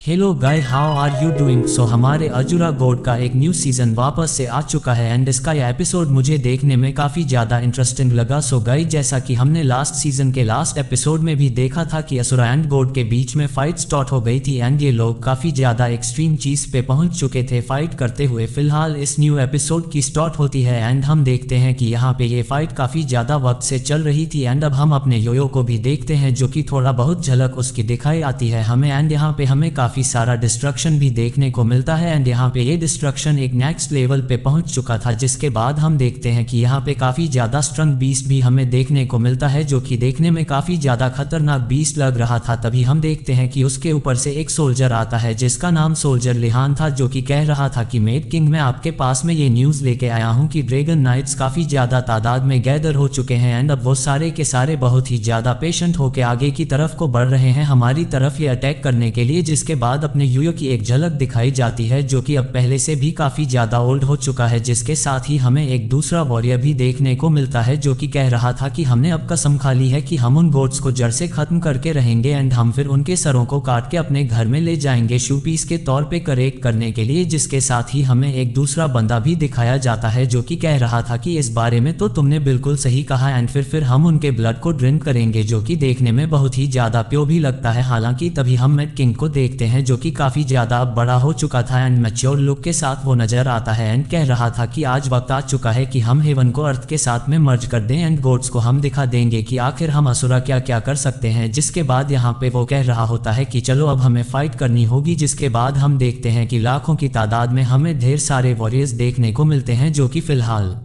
Hello guy, how are you doing. So हमारे अजुरा गोड का एक न्यू सीजन वापस से आ चुका है एंड इसका यह एपिसोड मुझे देखने में काफ़ी ज़्यादा इंटरेस्टिंग लगा। सो गाइस, जैसा कि हमने लास्ट सीजन के लास्ट एपिसोड में भी देखा था कि असुरा एंड गोड के बीच में फाइट स्टार्ट हो गई थी एंड ये लोग काफ़ी ज़्यादा एक्सट्रीम चीज़ पे पहुंच चुके थे फाइट करते हुए। फिलहाल इस न्यू एपिसोड की स्टार्ट होती है एंड हम देखते हैं कि यहाँ पे ये फाइट काफ़ी ज़्यादा वक्त से चल रही थी एंड अब हम अपने योयो को भी देखते हैं जो कि थोड़ा बहुत झलक उसकी दिखाई आती है हमें एंड यहाँ पे हमें काफ़ी सारा डिस्ट्रक्शन भी देखने को मिलता है एंड यहाँ पे ये डिस्ट्रक्शन एक नेक्स्ट लेवल पे पहुंच चुका था, जिसके बाद हम देखते हैं कि यहाँ पे काफी ज्यादा स्ट्रंग बीस्ट भी हमें देखने को मिलता है जो कि देखने में काफी ज्यादा खतरनाक बीस्ट लग रहा था। तभी हम देखते हैं कि उसके ऊपर से एक सोल्जर आता है जिसका नाम सोल्जर लिहान था, जो कि कह रहा था कि मेड किंग, मैं आपके पास में ये न्यूज लेके आया हूँ कि ड्रैगन नाइट्स काफी ज्यादा तादाद में गैदर हो चुके हैं एंड अब वो सारे के सारे बहुत ही ज्यादा पेशेंट होके आगे की तरफ को बढ़ रहे हैं हमारी तरफ ये अटैक करने के लिए। जिसके बाद अपने यूयो की एक झलक दिखाई जाती है जो कि अब पहले से भी काफी ज्यादा ओल्ड हो चुका है, जिसके साथ ही हमें एक दूसरा वॉरियर भी देखने को मिलता है जो कि कह रहा था कि हमने अब कसम खा ली है कि हम उन गोड्स को जड़ से खत्म करके रहेंगे एंड हम फिर उनके सरों को काट के अपने घर में ले जाएंगे शू पीस के तौर पे करेक्ट करने के लिए। जिसके साथ ही हमें एक दूसरा बंदा भी दिखाया जाता है जो कि कह रहा था कि इस बारे में तो तुमने बिल्कुल सही कहा एंड फिर हम उनके ब्लड को ड्रिंक करेंगे, जो कि देखने में बहुत ही ज्यादा प्योर भी लगता है। हालांकि तभी हम मेड किंग को देखते हैं जो कि काफी ज्यादा बड़ा हो चुका था एंड मैच्योर लुक के साथ वो नजर आता है एंड कह रहा था कि आज वक्त आ चुका है कि हम हेवन को अर्थ के साथ में मर्ज कर दें एंड गोड्स को हम दिखा देंगे कि आखिर हम असुरा क्या क्या कर सकते हैं। जिसके बाद यहाँ पे वो कह रहा होता है कि चलो अब हमें फाइट करनी होगी। जिसके बाद हम देखते हैं कि लाखों की तादाद में हमें ढेर सारे वॉरियर्स देखने को मिलते हैं जो कि फिलहाल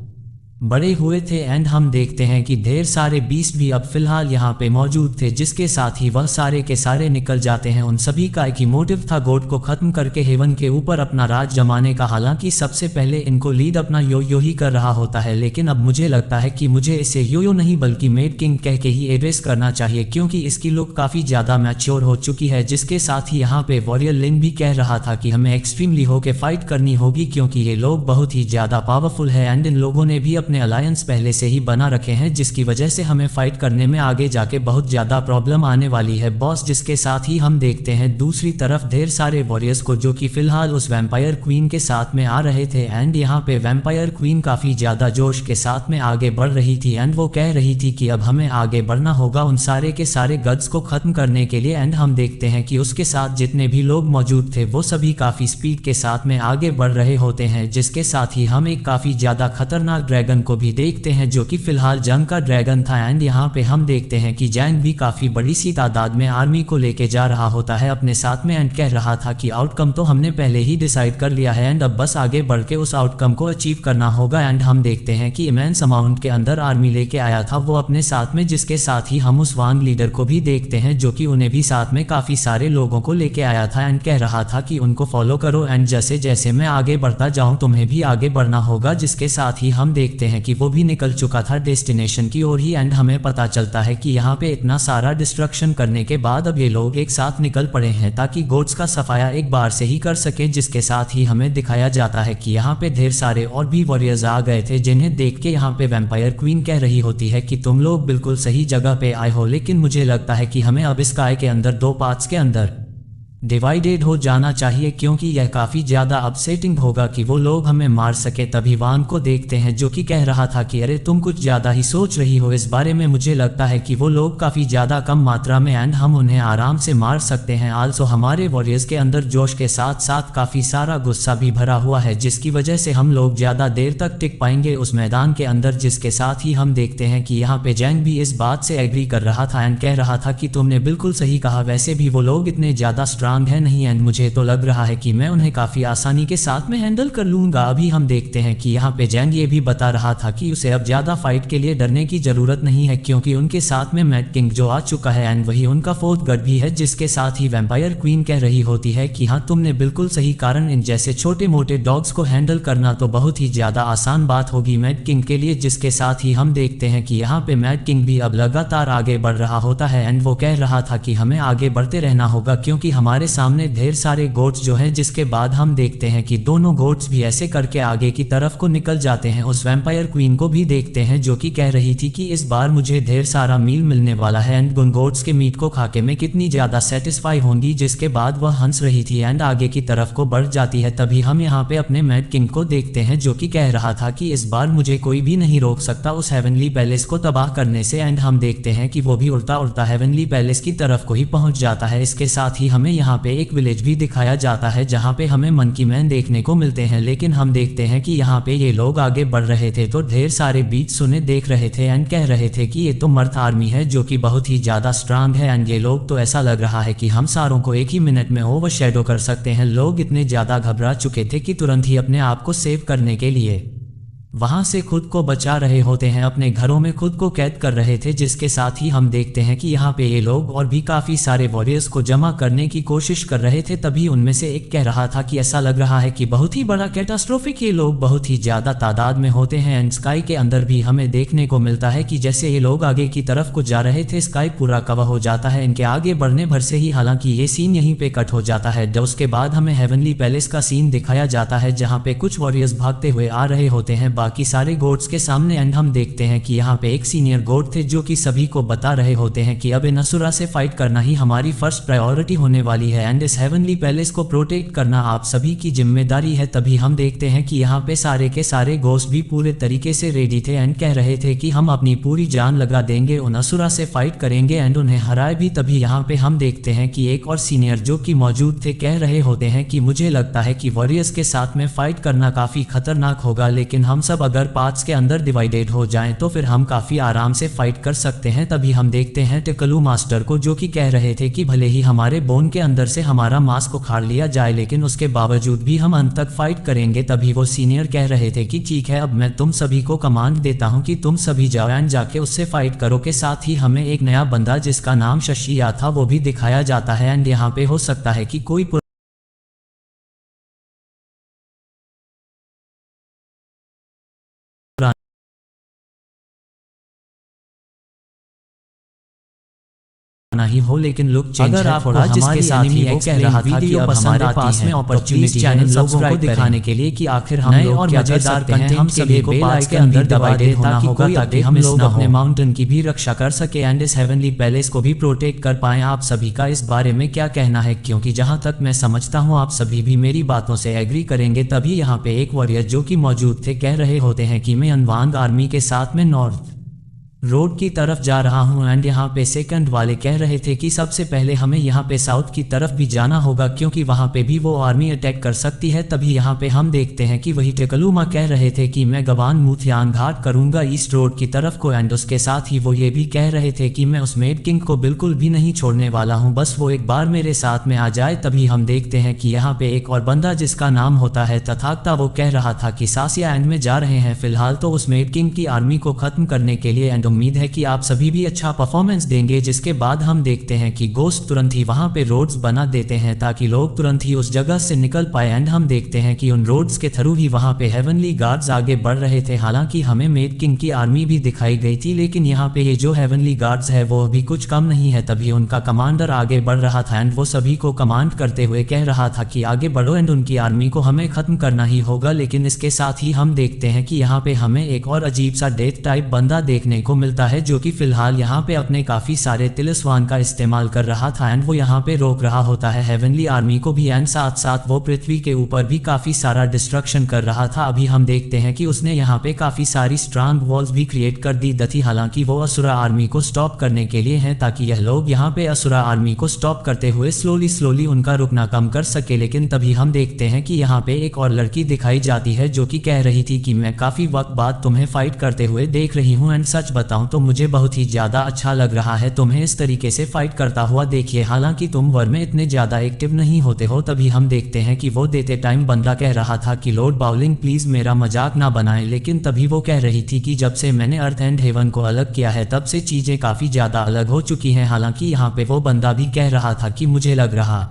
बड़े हुए थे एंड हम देखते हैं कि ढेर सारे बीस्ट भी अब फिलहाल यहाँ पे मौजूद थे, जिसके साथ ही वह सारे के सारे निकल जाते हैं। उन सभी का एक ही मोटिव था, गोड को खत्म करके हेवन के ऊपर अपना राज जमाने का। हालांकि सबसे पहले इनको लीड अपना योयो ही कर रहा होता है, लेकिन अब मुझे लगता है कि मुझे इसे योयो नहीं बल्कि मेड किंग कह के ही एड्रेस करना चाहिए क्योंकि इसकी लुक काफी ज्यादा मैच्योर हो चुकी है। जिसके साथ ही यहाँ पे वॉरियर लिन भी कह रहा था कि हमें एक्सट्रीमली होके फाइट करनी होगी क्योंकि ये लोग बहुत ही ज्यादा पावरफुल है एंड इन लोगों ने भी अपने अलायंस पहले से ही बना रखे हैं, जिसकी वजह से हमें फाइट करने में आगे जाके बहुत ज्यादा प्रॉब्लम आने वाली है बॉस। जिसके साथ ही हम देखते हैं दूसरी तरफ ढेर सारे वॉरियर्स को जो कि फिलहाल उस वैम्पायर क्वीन के साथ में आ रहे थे एंड यहाँ पे वैम्पायर क्वीन काफी ज्यादा जोश के साथ में आगे बढ़ रही थी एंड वो कह रही थी कि अब हमें आगे बढ़ना होगा उन सारे के सारे गड्स को खत्म करने के लिए। एंड हम देखते हैं कि उसके साथ जितने भी लोग मौजूद थे वो सभी काफी स्पीड के साथ में आगे बढ़ रहे होते हैं। जिसके साथ ही हम एक काफी ज्यादा खतरनाक ड्रैगन को भी देखते हैं जो कि फिलहाल जंग का ड्रैगन था एंड यहाँ पे हम देखते हैं कि जैंग भी काफी बड़ी सी तादाद में आर्मी को लेके जा रहा होता है अपने साथ में एंड कह रहा था कि आउटकम तो हमने पहले ही डिसाइड कर लिया है एंड अब बस आगे बढ़ के उस आउटकम को अचीव करना होगा। एंड हम देखते हैं कि इमेंस अमाउंट के अंदर आर्मी लेके आया था वो अपने साथ में, जिसके साथ ही हम उस वांग लीडर को भी देखते हैं जो कि उन्हें भी साथ में काफी सारे लोगों को लेके आया था एंड कह रहा था कि उनको फॉलो करो एंड जैसे जैसे मैं आगे बढ़ता जाऊं तुम्हें भी आगे बढ़ना होगा। जिसके साथ ही हम देखते हैं कि वो भी निकल चुका था डेस्टिनेशन की ओर ही एंड हमें पता चलता है कि यहाँ पे इतना सारा डिस्ट्रक्शन करने के बाद अब ये लोग एक साथ निकल पड़े हैं ताकि गोड्स का सफाया एक बार से ही कर सके। जिसके साथ ही हमें दिखाया जाता है कि यहाँ पे ढेर सारे और भी वॉरियर्स आ गए थे जिन्हें देख के यहाँ पे वैम्पायर क्वीन कह रही होती है कि तुम लोग बिल्कुल सही जगह पे आए हो, लेकिन मुझे लगता है कि हमें अब इस काय के अंदर दो पार्ट्स के अंदर डिवाइडेड हो जाना चाहिए क्योंकि यह काफी ज्यादा अपसेटिंग होगा कि वो लोग हमें मार सके। तभी वान को देखते हैं जो कि कह रहा था कि अरे तुम कुछ ज्यादा ही सोच रही हो इस बारे में, मुझे लगता है कि वो लोग काफी ज्यादा कम मात्रा में एंड हम उन्हें आराम से मार सकते हैं। आल्सो हमारे वॉरियर्स के अंदर जोश के साथ साथ काफी सारा गुस्सा भी भरा हुआ है जिसकी वजह से हम लोग ज्यादा देर तक टिक पाएंगे उस मैदान के अंदर। जिसके साथ ही हम देखते हैं कि यहाँ पे जैंग भी इस बात से एग्री कर रहा था एंड कह रहा था कि तुमने बिल्कुल सही कहा, वैसे भी वो लोग इतने ज्यादा स्ट्रांग है नहीं एंड मुझे तो लग रहा है कि मैं उन्हें काफी आसानी के साथ में हैंडल कर लूंगा। अभी हम देखते हैं कि यहाँ पे जैंग ये भी बता रहा था कि उसे अब ज्यादा फाइट के लिए डरने की जरूरत नहीं है क्योंकि उनके साथ में मेड किंग जो आ चुका है एंड वही उनका फोर्थ गढ़ भी है। जिसके साथ ही वैम्पायर क्वीन कह रही होती है कि हाँ तुमने बिल्कुल सही, कारण इन जैसे छोटे मोटे डॉग्स को हैंडल करना तो बहुत ही ज्यादा आसान बात होगी मेड किंग के लिए। जिसके साथ ही हम देखते हैं कि यहाँ पे मेड किंग भी अब लगातार आगे बढ़ रहा होता है एंड वो कह रहा था कि हमें आगे बढ़ते रहना होगा क्योंकि हमारे हमारे सामने ढेर सारे गोट्स जो हैं, जिसके बाद हम देखते हैं कि दोनों गोट्स भी ऐसे करके आगे की तरफ को निकल जाते हैं। उस वैम्पायर क्वीन को भी देखते हैं जो कि कह रही थी कि इस बार मुझे ढेर सारा मील मिलने वाला है एंड उन गोट्स के मीट को खाके मैं कितनी ज्यादा सेटिस्फाई होंगी, जिसके बाद वह हंस रही थी एंड आगे की तरफ को बढ़ जाती है। तभी हम यहाँ पे अपने मैड किंग को देखते हैं जो कि कह रहा था कि इस बार मुझे कोई भी नहीं रोक सकता उस हेवनली पैलेस को तबाह करने से एंड हम देखते हैं कि वो भी उड़ता उड़ता हेवनली पैलेस की तरफ को ही पहुंच जाता है। इसके साथ ही हमें यहाँ पे एक विलेज भी दिखाया जाता है जहाँ पे हमें मंकी मैन देखने को मिलते हैं, लेकिन हम देखते हैं कि यहाँ पे ये लोग आगे बढ़ रहे थे तो ढेर सारे बीच सुने देख रहे थे एंड कह रहे थे कि ये तो मर्द आर्मी है जो कि बहुत ही ज्यादा स्ट्रांग है एंड ये लोग तो ऐसा लग रहा है कि हम सारों को एक ही मिनट में ओवर शेडो कर सकते हैं। लोग इतने ज्यादा घबरा चुके थे कि तुरंत ही अपने आप को सेव करने के लिए वहां से खुद को बचा रहे होते हैं, अपने घरों में खुद को कैद कर रहे थे। जिसके साथ ही हम देखते हैं कि यहाँ पे ये लोग और भी काफी सारे वॉरियर्स को जमा करने की कोशिश कर रहे थे। तभी उनमें से एक कह रहा था कि ऐसा लग रहा है कि बहुत ही बड़ा कैटास्ट्रोफिक ये लोग बहुत ही ज्यादा तादाद में होते हैं एंड स्काई के अंदर भी हमें देखने को मिलता है कि जैसे ये लोग आगे की तरफ को जा रहे थे स्काई पूरा कवर हो जाता है इनके आगे बढ़ने भर से ही। हालांकि ये सीन यहीं पे कट हो जाता है। उसके बाद हमें हेवनली पैलेस का सीन दिखाया जाता है जहाँ पे कुछ वॉरियर्स भागते हुए आ रहे होते हैं बाकी सारे गोट्स के सामने एंड हम देखते हैं कि यहाँ पे एक सीनियर गोट थे जो कि सभी को बता रहे होते हैं कि अब इन असुरा से फाइट करना ही हमारी फर्स्ट प्रायोरिटी होने वाली है एंड इस हेवनली पैलेस को प्रोटेक्ट करना आप सभी की जिम्मेदारी है। तभी हम देखते हैं कि यहाँ पे सारे के सारे गोस्ट भी पूरे तरीके से रेडी थे एंड कह रहे थे कि हम अपनी पूरी जान लगा देंगे, उन असुरा से फाइट करेंगे एंड उन्हें हराए भी। तभी यहाँ पे हम देखते हैं कि एक और सीनियर जो कि मौजूद थे कह रहे होते हैं कि मुझे लगता है कि वॉरियर्स के साथ में फाइट करना काफी खतरनाक होगा, लेकिन हम सब अगर पार्ट्स के अंदर डिवाइडेड हो जाएं तो फिर हम काफी आराम से फाइट कर सकते हैं। तभी हम देखते हैं टिकलू मास्टर को जो कि कह रहे थे कि भले ही हमारे बोन के अंदर से हमारा मास्क उखाड़ लिया जाए लेकिन उसके बावजूद भी हम अंत तक फाइट करेंगे। तभी वो सीनियर कह रहे थे कि ठीक है, अब मैं तुम सभी को कमांड देता हूं कि तुम सभी जाओ एंड जाके उससे फाइट करो। के साथ ही हमें एक नया बंदा जिसका नाम शशिया था वो भी दिखाया जाता है एंड यहाँ पे हो सकता है कि कोई नहीं हो, लेकिन लुक चेंज अगर आप थोड़ा, जिसके साथ ही वो कह रहा था कि अब हमारे पास में अपॉर्चुनिटी चैनल लोगों को दिखाने के लिए कि आखिर हम लोग और मजेदार कंटेंट हम सभी को पार्ट्स के अंदर डिवाइडेड होना होगा ताकि हम लोग अपने माउंटेन की भी रक्षा कर सके एंड इस हेवनली पैलेस को भी प्रोटेक्ट कर पाए। आप सभी का इस बारे में क्या कहना है, क्योंकि जहां तक मैं समझता हूं आप सभी भी मेरी बातों से एग्री करेंगे। तभी यहाँ पे एक वॉरियर जो कि मौजूद थे कह रहे होते हैं कि मैं अनवांग आर्मी के साथ में नॉर्थ रोड की तरफ जा रहा हूं एंड यहाँ पे सेकंड वाले कह रहे थे कि सबसे पहले हमें यहाँ पे साउथ की तरफ भी जाना होगा क्योंकि वहां पे भी वो आर्मी अटैक कर सकती है। तभी यहाँ पे हम देखते हैं कि वही टेकलूमा कह रहे थे कि मैं गवान मुथियान घाट करूंगा ईस्ट रोड की तरफ को एंड उसके साथ ही वो ये भी कह रहे थे कि मैं उस मेड किंग को बिल्कुल भी नहीं छोड़ने वाला हूँ, बस वो एक बार मेरे साथ में आ जाए। तभी हम देखते हैं कि यहाँ पे एक और बंदा जिसका नाम होता है तथागता वो कह रहा था कि सासिया एंड में जा रहे हैं फिलहाल तो उस मेड किंग की आर्मी को खत्म करने के लिए एंड उम्मीद है कि आप सभी भी अच्छा परफॉर्मेंस देंगे। जिसके बाद हम देखते हैं कि गोस्ट तुरंत ही वहां पे रोड्स बना देते हैं ताकि लोग तुरंत ही उस जगह से निकल पाए एंड हम देखते हैं कि उन रोड्स के थ्रू ही वहां पे हेवनली गार्ड्स आगे बढ़ रहे थे। हालांकि हमें मेड किंग की आर्मी भी दिखाई गई थी लेकिन यहाँ पे ये जो हेवनली गार्ड्स है वो भी कुछ कम नहीं है। तभी उनका कमांडर आगे बढ़ रहा था एंड वो सभी को कमांड करते हुए कह रहा था कि आगे बढ़ो एंड उनकी आर्मी को हमें खत्म करना ही होगा। लेकिन इसके साथ ही हम देखते हैं कि यहाँ पे हमें एक और अजीब सा डेथ टाइप बंदा देखने को मिलता है जो कि फिलहाल यहाँ पे अपने काफी सारे तिलिस्वान का इस्तेमाल कर रहा था एंड वो यहाँ पे रोक रहा होता है हेवनली आर्मी को भी एंड साथ साथ वो पृथ्वी के ऊपर भी काफी सारा डिस्ट्रक्शन कर रहा था। अभी हम देखते हैं कि उसने यहाँ पे काफी सारी स्ट्रांग वॉल्स भी क्रिएट कर दी थी। हालांकि वो असुरा आर्मी को स्टॉप करने के लिए हैं ताकि यह लोग यहाँ पे असुरा आर्मी को स्टॉप करते हुए स्लोली उनका रुकना कम कर सके। लेकिन तभी हम देखते हैं कि यहाँ पे एक और लड़की दिखाई जाती है जो कि कह रही थी कि मैं काफी वक्त बाद तुम्हें फाइट करते हुए देख रही हूँ एंड सच बताऊं तो मुझे बहुत ही ज्यादा अच्छा लग रहा है तुम्हें इस तरीके से फाइट करता हुआ देखिए। हालांकि तुम वर में इतने ज्यादा एक्टिव नहीं होते हो। तभी हम देखते हैं कि वो देते टाइम बंदा कह रहा था कि लॉर्ड बाउलिंग प्लीज मेरा मजाक ना बनाएं। लेकिन तभी वो कह रही थी कि जब से मैंने अर्थ एंड हेवन को अलग किया है तब से चीजें काफी ज्यादा अलग हो चुकी हैं। हालांकि यहाँ पे वो बंदा भी कह रहा था कि मुझे लग रहा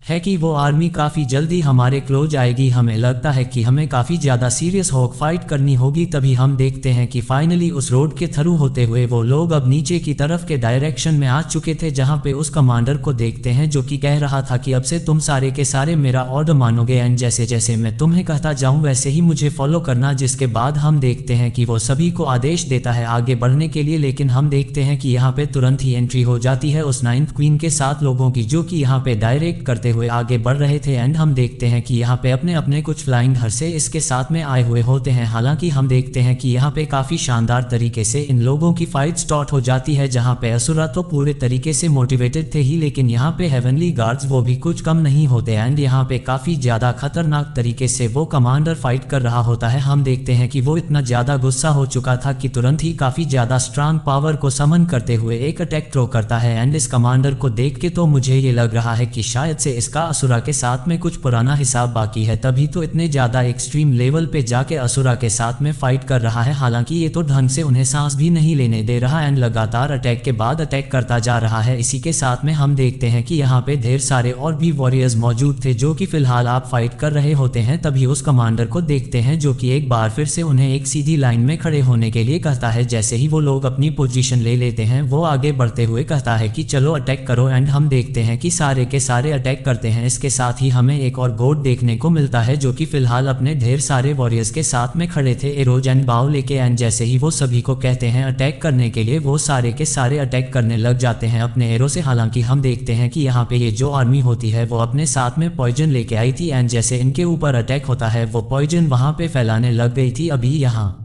है कि वो आर्मी काफ़ी जल्दी हमारे क्लोज आएगी। हमें लगता है कि हमें काफ़ी ज़्यादा सीरियस होक फाइट करनी होगी। तभी हम देखते हैं कि फाइनली उस रोड के थ्रू होते हुए वो लोग अब नीचे की तरफ के डायरेक्शन में आ चुके थे, जहाँ पे उस कमांडर को देखते हैं जो कि कह रहा था कि अब से तुम सारे के सारे मेरा ऑर्डर मानोगे एंड जैसे जैसे मैं तुम्हें कहता जाऊँ वैसे ही मुझे फॉलो करना। जिसके बाद हम देखते हैं कि वो सभी को आदेश देता है आगे बढ़ने के लिए, लेकिन हम देखते हैं कि यहाँ पे तुरंत ही एंट्री हो जाती है उस 9th क्वीन के 7 लोगों की, जो कि यहाँ पे डायरेक्ट करते हुए आगे बढ़ रहे थे। एंड हम देखते हैं कि यहाँ पे अपने अपने कुछ फ्लाइंग हर्से इसके साथ में आए हुए होते हैं। हालांकि हम देखते हैं कि यहाँ पे काफी शानदार तरीके से इन लोगों की फाइट स्टार्ट हो जाती है, जहाँ पे असुरा तो पूरे तरीके से मोटिवेटेड थे ही, लेकिन यहाँ पे हेवनली गार्ड्स वो भी कुछ कम नहीं होते। एंड यहाँ पे काफी ज्यादा खतरनाक तरीके से वो कमांडर फाइट कर रहा होता है। हम देखते हैं कि वो इतना ज्यादा गुस्सा हो चुका था कि तुरंत ही काफी ज्यादा स्ट्रांग पावर को समन करते हुए एक अटैक थ्रो करता है। एंड इस कमांडर को देख के तो मुझे ये लग रहा है कि शायद से इसका असुरा के साथ में कुछ पुराना हिसाब बाकी है, तभी तो इतने ज्यादा एक्सट्रीम लेवल पे जाके असुरा के साथ में फाइट कर रहा है। हालांकि ये तो ढंग से उन्हें सांस भी नहीं लेने दे रहा एंड लगातार अटैक के बाद अटैक करता जा रहा है। इसी के साथ में हम देखते हैं कि यहाँ पे ढेर सारे और भी वॉरियर्स मौजूद थे जो कि फिलहाल आप फाइट कर रहे होते हैं। तभी उस कमांडर को देखते हैं जो कि एक बार फिर से उन्हें एक सीधी लाइन में खड़े होने के लिए कहता है। जैसे ही वो लोग अपनी पोजीशन ले लेते हैं वो आगे बढ़ते हुए कहता है कि चलो अटैक करो। एंड हम देखते हैं कि सारे के सारे अटैक करते हैं। इसके साथ ही हमें एक और गोट देखने को मिलता है जो कि फिलहाल अपने ढेर सारे वॉरियर्स के साथ में खड़े थे एरोज एंड बाव लेके। एंड जैसे ही वो सभी को कहते हैं अटैक करने के लिए, वो सारे के सारे अटैक करने लग जाते हैं अपने एरो से। हालांकि हम देखते हैं कि यहाँ पे ये जो आर्मी होती है वो अपने साथ में पॉइजन लेके आई थी एंड जैसे इनके ऊपर अटैक होता है वो पॉइजन वहां पे फैलाने लग गई थी। अभी यहाँ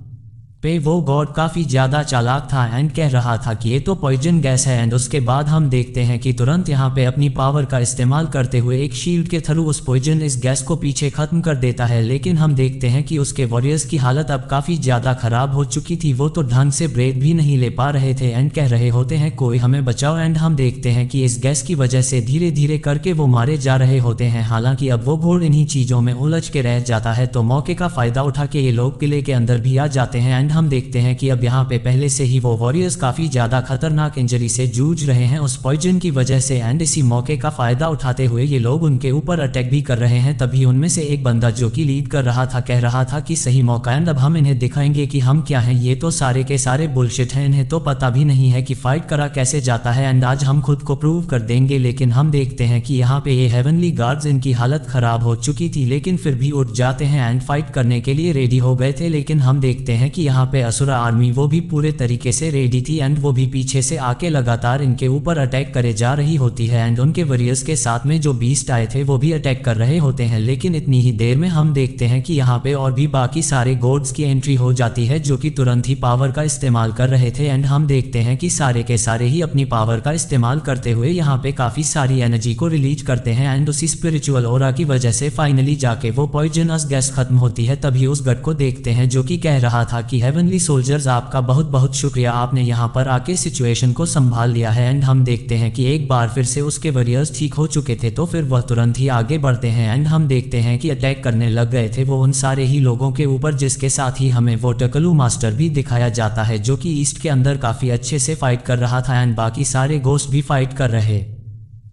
पे वो गॉड काफी ज्यादा चालाक था एंड कह रहा था कि ये तो पॉइजन गैस है। एंड उसके बाद हम देखते हैं कि तुरंत यहाँ पे अपनी पावर का इस्तेमाल करते हुए एक शील्ड के थ्रू उस पॉइजन इस गैस को पीछे खत्म कर देता है। लेकिन हम देखते हैं कि उसके वॉरियर्स की हालत अब काफी ज्यादा खराब हो चुकी थी, वो तो ढंग से ब्रेथ भी नहीं ले पा रहे थे एंड कह रहे होते हैं कोई हमें बचाओ। एंड हम देखते हैं कि इस गैस की वजह से धीरे धीरे करके वो मारे जा रहे होते हैं। हालांकि अब वो घोड़ इन्हीं चीजों में उलझ के रह जाता है, तो मौके का फायदा उठा के ये लोग किले के अंदर भी आ जाते हैं। एंड हम देखते हैं कि अब यहाँ पे पहले से ही वो वॉरियर्स काफी ज्यादा खतरनाक इंजरी से जूझ रहे हैं उस पॉइजन की वजह से। एंड इसी मौके का फायदा उठाते हुए ये लोग उनके ऊपर अटैक भी कर रहे हैं। तभी उनमें से एक बंदा जो कि लीड कर रहा था कह रहा था कि सही मौका एंड अब हम इन्हें दिखाएंगे कि हम क्या हैं, ये तो सारे के सारे बुलशिट हैं, इन्हें तो पता भी नहीं है कि फाइट करा कैसे जाता है एंड आज हम खुद को प्रूव कर देंगे। लेकिन हम देखते हैं कि यहाँ पे ये हेवनली गार्ड्स इनकी हालत खराब हो चुकी थी, लेकिन फिर भी उठ जाते हैं एंड फाइट करने के लिए रेडी हो गए थे। लेकिन हम देखते हैं कि यहाँ पे असुरा आर्मी वो भी पूरे तरीके से रेडी थी एंड वो भी पीछे से आके लगातार इनके ऊपर अटैक करे जा रही होती है। एंड उनके वॉरियर्स के साथ में जो बीस्ट आए थे वो भी अटैक कर रहे होते हैं। लेकिन इतनी ही देर में हम देखते हैं कि यहाँ पे और भी बाकी सारे गॉड्स की एंट्री हो जाती है जो कि तुरंत ही पावर का इस्तेमाल कर रहे थे। एंड हम देखते हैं कि सारे के सारे ही अपनी पावर का इस्तेमाल करते हुए यहाँ पे काफी सारी एनर्जी को रिलीज करते हैं एंड उसी स्पिरिचुअल ओरा की वजह से फाइनली जाके वो पॉइजनस गैस खत्म होती है। तभी उस गट को देखते हैं जो कि कह रहा था कि हेवनली सोल्जर्स आपका बहुत बहुत शुक्रिया, आपने यहाँ पर आके सिचुएशन को संभाल लिया है। एंड हम देखते हैं कि एक बार फिर से उसके वॉरियर्स ठीक हो चुके थे, तो फिर वह तुरंत ही आगे बढ़ते हैं एंड हम देखते हैं कि अटैक करने लग गए थे वो उन सारे ही लोगों के ऊपर, जिसके साथ ही हमें वो टकलू मास्टर भी दिखाया जाता है जो कि ईस्ट के अंदर काफी अच्छे से फाइट कर रहा था एंड बाकी सारे गोस्ट भी फाइट कर रहे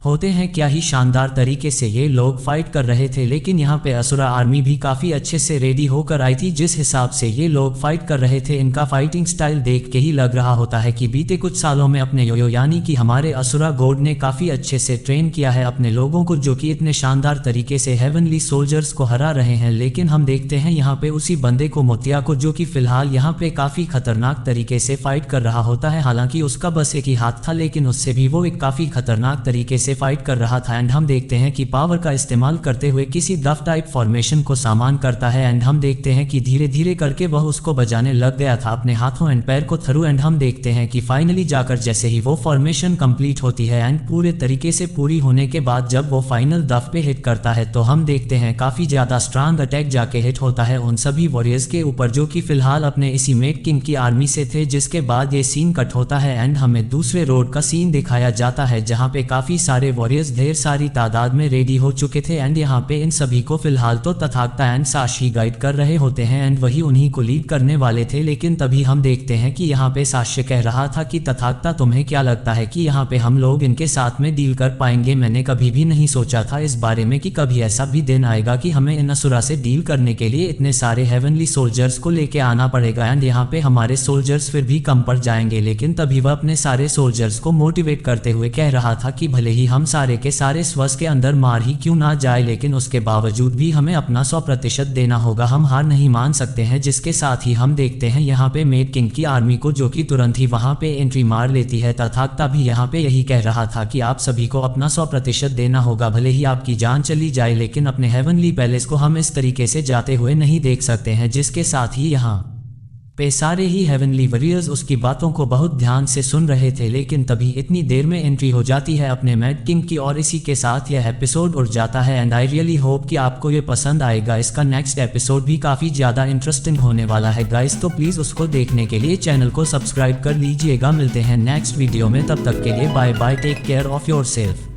होते हैं। क्या ही शानदार तरीके से ये लोग फाइट कर रहे थे। लेकिन यहाँ पे असुरा आर्मी भी काफी अच्छे से रेडी होकर आई थी। जिस हिसाब से ये लोग फाइट कर रहे थे, इनका फाइटिंग स्टाइल देख के ही लग रहा होता है कि बीते कुछ सालों में अपने योयो यानी कि हमारे असुरा गॉड ने काफी अच्छे से ट्रेन किया है अपने लोगों को, जो कि इतने शानदार तरीके से हेवनली सोल्जर्स को हरा रहे हैं। लेकिन हम देखते हैं यहाँ पे उसी बंदे को मोतिया को, जो कि फिलहाल यहाँ पे काफी खतरनाक तरीके से फाइट कर रहा होता है। हालांकि उसका बस एक ही हाथ था, लेकिन उससे भी वो एक काफी खतरनाक तरीके से फाइट कर रहा था। एंड हम देखते हैं कि पावर का इस्तेमाल करते हुए किसी डफ टाइप फॉर्मेशन को सामान करता है एंड हम देखते हैं कि धीरे धीरे करके वह उसको बजाने लग गया था अपने हाथों एंड पैर को थ्रू। एंड हम देखते हैं कि फाइनली जाकर जैसे ही वो फॉर्मेशन कंप्लीट होती है एंड पूरे तरीके से पूरी होने के बाद जब वो फाइनल दफ पे हिट करता है, तो हम देखते हैं काफी ज्यादा स्ट्रांग अटैक जाके हिट होता है उन सभी वॉरियर्स के ऊपर जो कि फिलहाल अपने इसी मेट किंग की आर्मी से थे। जिसके बाद ये सीन कट होता है एंड हमें दूसरे रोड का सीन दिखाया जाता है जहाँ पे काफी सारे सारे वॉरियर्स ढेर सारी तादाद में रेडी हो चुके थे एंड यहाँ पे इन सभी को फिलहाल तो तथागता एंड साक्षी गाइड कर रहे होते हैं एंड वही उन्हीं को लीड करने वाले थे। लेकिन तभी हम देखते हैं कि यहाँ पे साक्ष्य कह रहा था कि तथागता तुम्हें क्या लगता है कि यहाँ पे हम लोग इनके साथ में डील कर पाएंगे? मैंने कभी भी नहीं सोचा था इस बारे में कि कभी ऐसा भी दिन आएगा कि हमें इन असुरा से डील करने के लिए इतने सारे हेवनली सोल्जर्स को लेके आना पड़ेगा एंड यहाँ पे हमारे सोल्जर्स फिर भी कम पड़ जाएंगे। लेकिन तभी वह अपने सारे सोल्जर्स को मोटिवेट करते हुए कह रहा था कि भले ही हम सारे के सारे स्वर्ग के अंदर मार ही क्यों ना जाए, लेकिन उसके बावजूद भी हमें अपना 100% देना होगा, हम हार नहीं मान सकते हैं। जिसके साथ ही हम देखते हैं यहाँ पे मेड किंग की आर्मी को जो कि तुरंत ही वहाँ पे एंट्री मार लेती है। तथागता भी यहाँ पे यही कह रहा था कि आप सभी को अपना 100% देना होगा, भले ही आपकी जान चली जाए, लेकिन अपने हेवनली पैलेस को हम इस तरीके से जाते हुए नहीं देख सकते हैं। जिसके साथ ही यहाँ पे सारे ही हेवनली वॉरियर्स उसकी बातों को बहुत ध्यान से सुन रहे थे। लेकिन तभी इतनी देर में एंट्री हो जाती है अपने मैड किंग की और इसी के साथ यह एपिसोड उड़ जाता है एंड आई रियली होप कि आपको ये पसंद आएगा। इसका नेक्स्ट एपिसोड भी काफ़ी ज़्यादा इंटरेस्टिंग होने वाला है गाइस, तो प्लीज़ उसको देखने के लिए चैनल को सब्सक्राइब कर लीजिएगा। मिलते हैं नेक्स्ट वीडियो में, तब तक के लिए bye bye, take care of yourself.